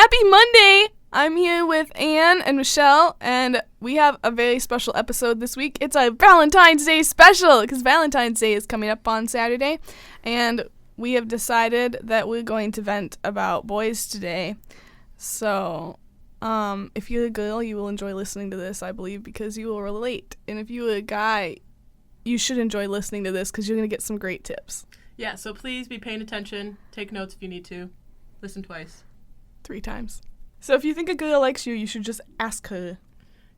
Happy Monday! I'm here with Anne and Michelle, and we have a very special episode this week. It's a Valentine's Day special, because Valentine's Day is coming up on Saturday, and we have decided that we're going to vent about boys today. So, if you're a girl, you will enjoy listening to this, I believe, because you will relate. And if you're a guy, you should enjoy listening to this, because you're going to get some great tips. Yeah, so please be paying attention. Take notes if you need to. Listen twice. 3 times. So if you think a girl likes you, you should just ask her.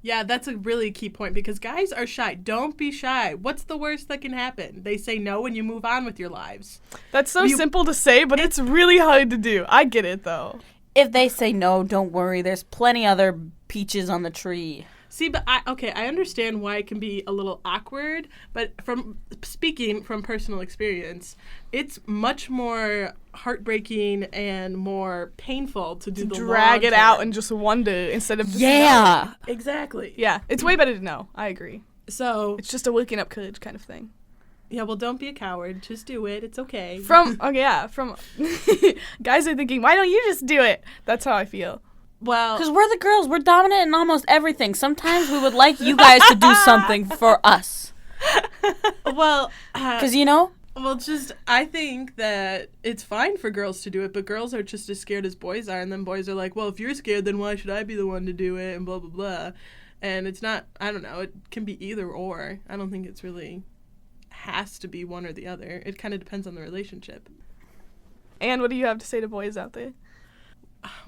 Yeah, that's a really key point because guys are shy. Don't be shy. What's the worst that can happen? They say no and you move on with your lives. That's so simple to say, but it's really hard to do. I get it, though. If they say no, don't worry. There's plenty other peaches on the tree. See, but I understand why it can be a little awkward, but from speaking from personal experience, it's much more heartbreaking and more painful to do the drag it long out term. and just wonder instead of just Yeah. No. Exactly. Yeah, it's way better to know. I agree. So It's just a waking up courage kind of thing. yeah, well, don't be a coward. Just do it. It's okay. From guys are thinking, why don't you just do it? That's how I feel. Well, Because we're the girls. We're dominant in almost everything. Sometimes we would like you guys to do something for us. well, Because, you know, Well, just, I think that it's fine for girls to do it, but girls are just as scared as boys are, and then boys are like, well, if you're scared, then why should I be the one to do it, and blah, blah, blah. And it's not, I don't know, it can be either or. I don't think it's really has to be one or the other. It kind of depends on the relationship. And what do you have to say to boys out there?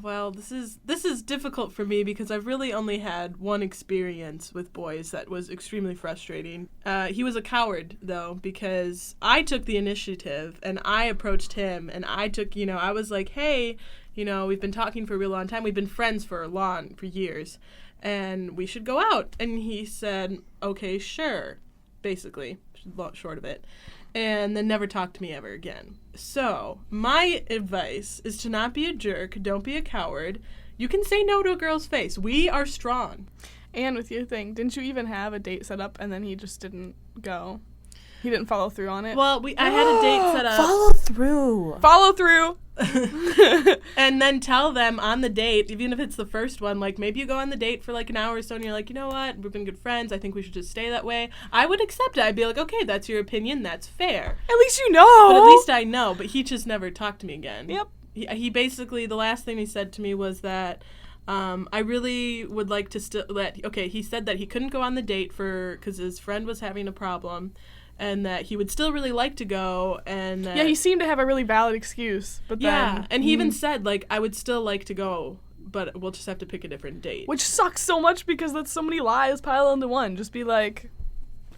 Well, this is difficult for me because I've really only had one experience with boys that was extremely frustrating. He was a coward, though, because I took the initiative and I approached him and I took, I was like, hey, we've been talking for a real long time. We've been friends for years and we should go out. And he said, okay, sure, basically, short of it. And then never talk to me ever again. So, my advice is to not be a jerk. Don't be a coward. You can say no to a girl's face. We are strong. And with your thing, didn't you even have a date set up and then he just didn't go? He didn't follow through on it? Well, I had a date set up. follow through. Follow through! And then tell them on the date, even if it's the first one, like maybe you go on the date for like an hour or so and you're like, you know what, we've been good friends, I think we should just stay that way. I would accept it. I'd be like, okay, that's your opinion, that's fair. At least you know! But at least I know, but he just never talked to me again. Yep. He basically, the last thing he said to me was that I really would like to he said that he couldn't go on the date because his friend was having a problem. And that he would still really like to go, and Yeah, he seemed to have a really valid excuse, but then... and he even said, like, I would still like to go, but we'll just have to pick a different date. Which sucks so much because that's so many lies piled into one. Just be like...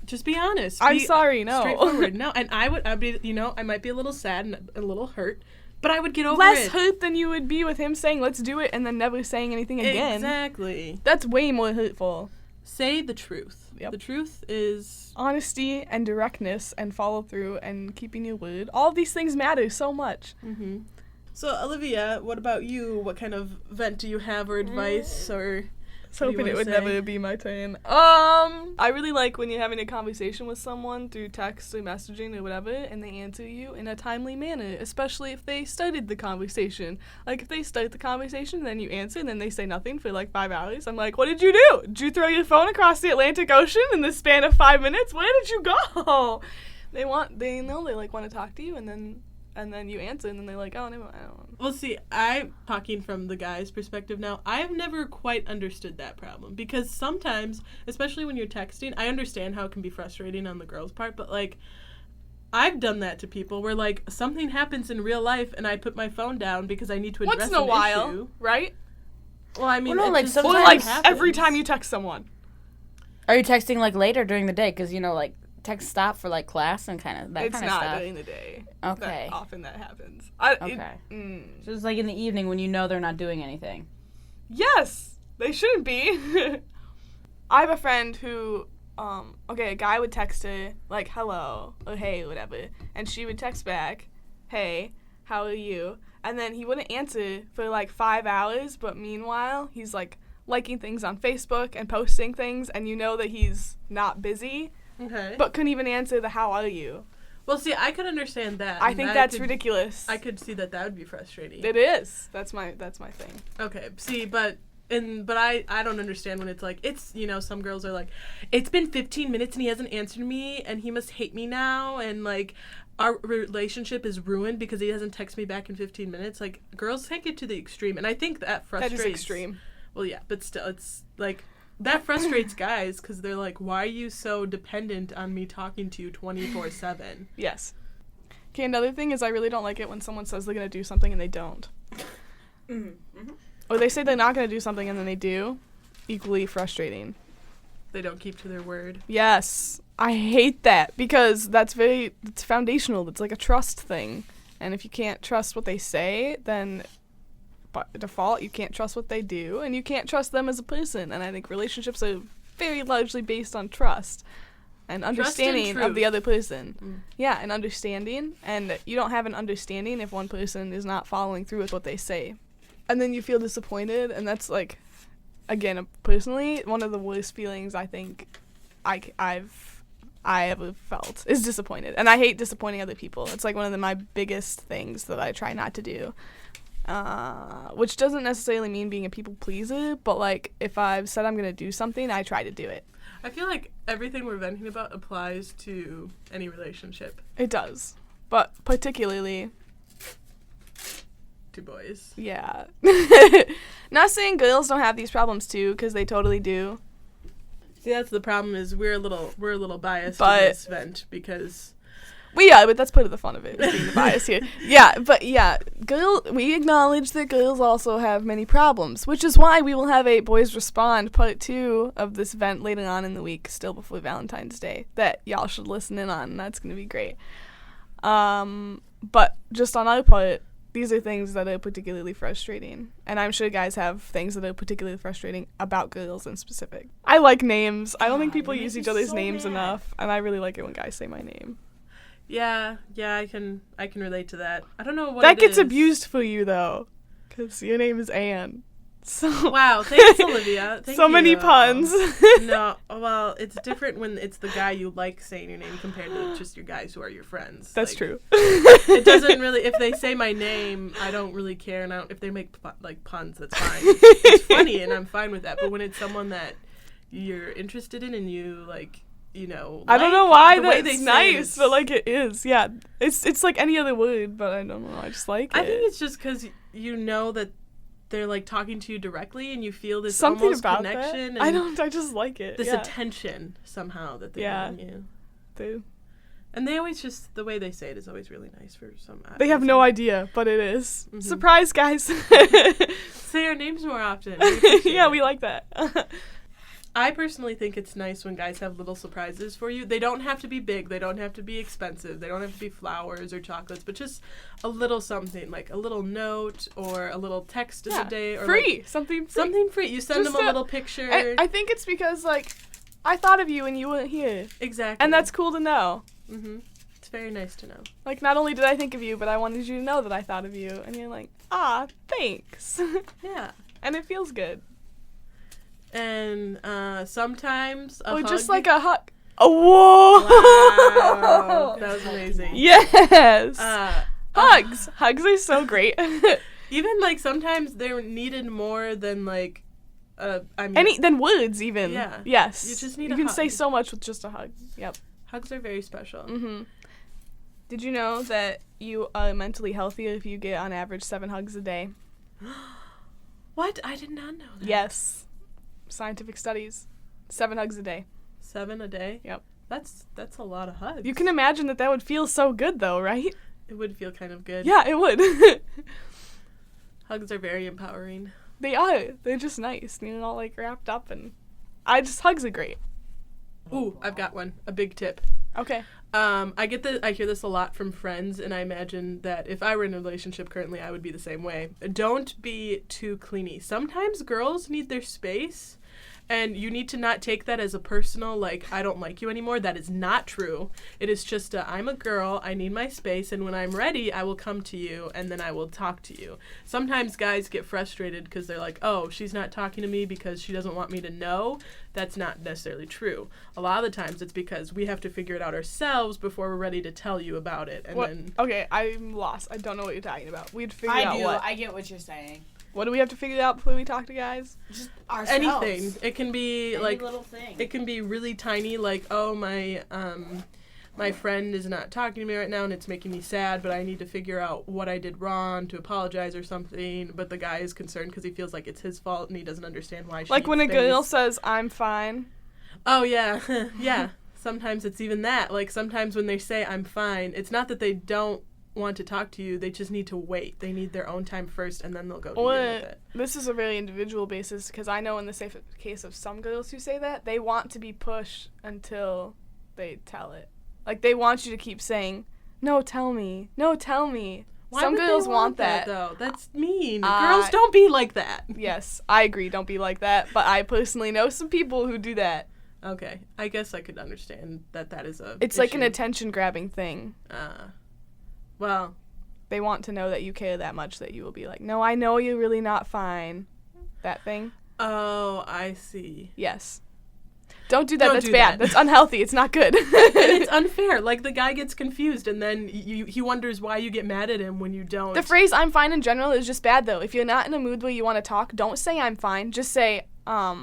Just be honest. I'm sorry, no. Straightforward, no. And I'd be, I might be a little sad and a little hurt, but I would get over Less it. hurt than you would be with him saying, let's do it, and then never saying anything again. Exactly. That's way more hurtful. Say the truth. Yep. The truth is... Honesty and directness and follow through and keeping your word. All of these things matter so much. Mm-hmm. So, Olivia, what about you? What kind of vent do you have or advice or... I was hoping it would never be my turn. I really like when you're having a conversation with someone through text or messaging or whatever, and they answer you in a timely manner, especially if they started the conversation. Like, if they start the conversation, then you answer, and then they say nothing for, 5 hours. I'm like, what did you do? Did you throw your phone across the Atlantic Ocean in the span of 5 minutes? Where did you go? They want to talk to you, and then you answer, and then they're like, oh, never mind. I don't. Well, see, I'm talking from the guy's perspective now. I've never quite understood that problem because sometimes, especially when you're texting, I understand how it can be frustrating on the girl's part, but, I've done that to people where, something happens in real life and I put my phone down because I need to address Once in a while, issue. right? Well, I mean, Well, no, it just sometimes happens. Every time you text someone. Are you texting, later during the day? Because, text stop for, class and kind of that It's kind of stuff. not during the day. Okay. Often that happens. Okay. So it's in the evening when you know they're not doing anything. Yes! They shouldn't be. I have a friend who, a guy would text her, hello, or hey, whatever, and she would text back, hey, how are you? And then he wouldn't answer for, 5 hours, but meanwhile, he's, liking things on Facebook and posting things, and you know that he's not busy. Okay. But couldn't even answer the how are you. Well, see, I could understand that. I think that's ridiculous. I could see that would be frustrating. It is. That's my thing. Okay, see, but I don't understand when it's like, it's, some girls are like, it's been 15 minutes and he hasn't answered me and he must hate me now and, like, our relationship is ruined because he hasn't texted me back in 15 minutes. Like, girls take it to the extreme, and I think that frustrates... That is extreme. Well, yeah, but still, it's, like... That frustrates guys because they're like, why are you so dependent on me talking to you 24/7? Yes. Okay, another thing is I really don't like it when someone says they're going to do something and they don't. Mm-hmm. Or they say they're not going to do something and then they do. Equally frustrating. They don't keep to their word. Yes. I hate that because it's foundational. It's like a trust thing. And if you can't trust what they say, then... by default, you can't trust what they do, and you can't trust them as a person. And I think relationships are very largely based on trust and understanding of the other person. Mm. Yeah, and understanding. And you don't have an understanding if one person is not following through with what they say. And then you feel disappointed, and that's, like, again, personally, one of the worst feelings I think I ever felt is disappointed. And I hate disappointing other people. It's, like, one of my biggest things that I try not to do. Which doesn't necessarily mean being a people pleaser, but, like, if I've said I'm going to do something, I try to do it. I feel like everything we're venting about applies to any relationship. It does. But particularly... to boys. Yeah. Not saying girls don't have these problems, too, because they totally do. See, that's the problem is we're a little biased But- to this vent because... But that's part of the fun of it, is being the bias here. Yeah, but yeah, we acknowledge that girls also have many problems, which is why we will have a Boys Respond Part 2 of this event later on in the week, still before Valentine's Day, that y'all should listen in on, and that's going to be great. But just on our part, these are things that are particularly frustrating, and I'm sure guys have things that are particularly frustrating about girls in specific. I like names. I don't think people use each other's names enough, and I really like it when guys say my name. Yeah, I can relate to that. I don't know what that it gets is. abused for you though, because your name is Anne. So Wow, thanks, Olivia. Thank so you. many puns. No, well, it's different when it's the guy you like saying your name compared to just your guys who are your friends. That's like, true. It doesn't really. If they say my name, I don't really care, and if they make puns, that's fine. It's funny, and I'm fine with that. But when it's someone that you're interested in and you like. I don't know why that's that's nice, but like it is. Yeah, it's like any other word, but I don't know. I just like it. I think it's just because you know that they're like talking to you directly, and you feel this something almost about connection. that. And I just like it. this yeah. attention somehow that they're giving you. They And they always just the way they say it is always really nice for some. They have no idea, but it is. Mm-hmm. Surprise, guys. Say our names more often. Yeah, we like that. I personally think it's nice when guys have little surprises for you. They don't have to be big. They don't have to be expensive. They don't have to be flowers or chocolates, but just a little something, like a little note or a little text of the day. Or free. like Something free. something free. You send Just them a little picture. I think it's because, like, I thought of you and you weren't here. Exactly. And that's cool to know. Mm-hmm. It's very nice to know. Like, not only did I think of you, but I wanted you to know that I thought of you. And you're like, thanks. Yeah. And it feels good. And sometimes a hug. Just like a hug. Oh, whoa! Wow. That was amazing. Yes. Hugs. Hugs are so great. Even like sometimes they're needed more than like, than words even. Yeah. Yes. You just need You a can hug. say so much with just a hug. Yep. Hugs are very special. Mhm. Did you know that you are mentally healthier if you get on average 7 hugs a day? What? I did not know that. Yes. Scientific studies. 7 hugs a day. 7 a day? Yep. That's a lot of hugs. You can imagine that would feel so good though, right? It would feel kind of good. Yeah, it would. Hugs are very empowering. They are. They're just nice. And you're all like wrapped up and hugs are great. Ooh, I've got one. A big tip. Okay. I hear this a lot from friends, and I imagine that if I were in a relationship currently, I would be the same way. Don't be too clingy. Sometimes girls need their space, And you need to not take that as a personal, like, I don't like you anymore. That is not true. It is just I'm a girl, I need my space, and when I'm ready, I will come to you, and then I will talk to you. Sometimes guys get frustrated because they're like, oh, she's not talking to me because she doesn't want me to know. That's not necessarily true. A lot of the times it's because we have to figure it out ourselves before we're ready to tell you about it. And then Okay, I'm lost. I don't know what you're talking about. We'd figure out what. I get what you're saying. What do we have to figure out before we talk to guys? Just ourselves. anything. It can be Any like little thing. it can be really tiny, like, oh, my friend is not talking to me right now and it's making me sad, but I need to figure out what I did wrong to apologize or something. But the guy is concerned because he feels like it's his fault and he doesn't understand why she Like when a needs girl space. says, I'm fine. Oh, yeah. Yeah. Sometimes it's even that. Like, sometimes when they say, I'm fine, it's not that they don't want to talk to you. They just need to wait. They need their own time first, and then they'll go to you with it. This is a very individual basis, because I know in the safe case of some girls who say that, they want to be pushed until they tell it. Like, they want you to keep saying, no, tell me. No, tell me. Why Some would they girls want that. though. That's mean. Girls don't be like that. Yes, I agree. Don't be like that. But I personally know some people who do that. Okay, I guess I could understand that is a It's like an attention-grabbing thing. Well, They want to know that you care that much that you will be like, no, I know you're really not fine. That thing. oh, I see. Yes. Don't do that. Don't That's do bad. that. That's unhealthy. It's not good. And it's unfair. Like, the guy gets confused, and then he wonders why you get mad at him when you don't. The phrase I'm fine in general is just bad, though. If you're not in a mood where you want to talk, don't say I'm fine. Just say, I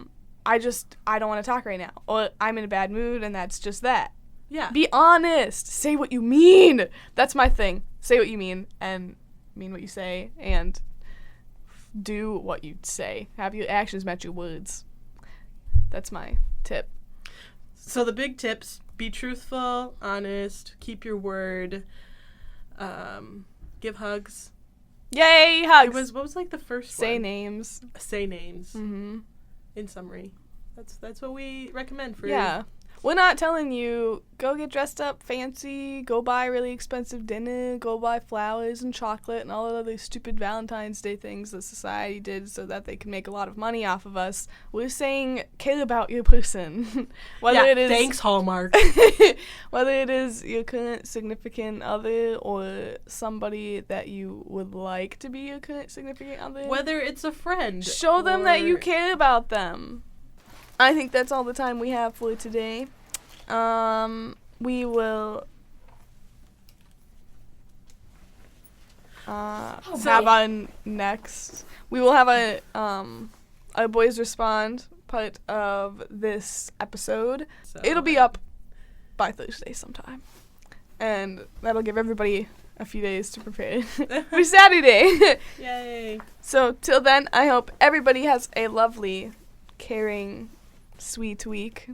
don't want to talk right now. Or I'm in a bad mood, and that's just that. Yeah. Be honest. Say what you mean. That's my thing. Say what you mean, and mean what you say, and do what you say. Have your actions match your words. That's my tip. So the big tips: be truthful, honest, keep your word, give hugs. Yay, hugs. What was like the first Say one? names. Say names. Mm-hmm. In summary, that's what we recommend for Yeah. We're not telling you, go get dressed up fancy, go buy really expensive dinner, go buy flowers and chocolate and all the other stupid Valentine's Day things that society did so that they can make a lot of money off of us. We're saying care about your person. Whether it is thanks, Hallmark. whether it is your current significant other or somebody that you would like to be your current significant other. Whether it's a friend. Show them that you or- care about them. I think that's all the time we have for today. We will have our next. We will have a Boys Respond part of this episode. So, It'll be up by Thursday sometime, and that'll give everybody a few days to prepare for Saturday. Yay. So till then, I hope everybody has a lovely, caring, sweet week.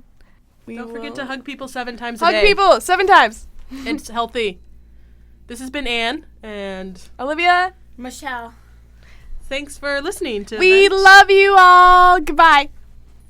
Don't forget to hug people 7 times a hug day. people 7 times. It's healthy. This has been Anne, and Olivia, Michelle. thanks for listening to we Ventt. love you all. Goodbye.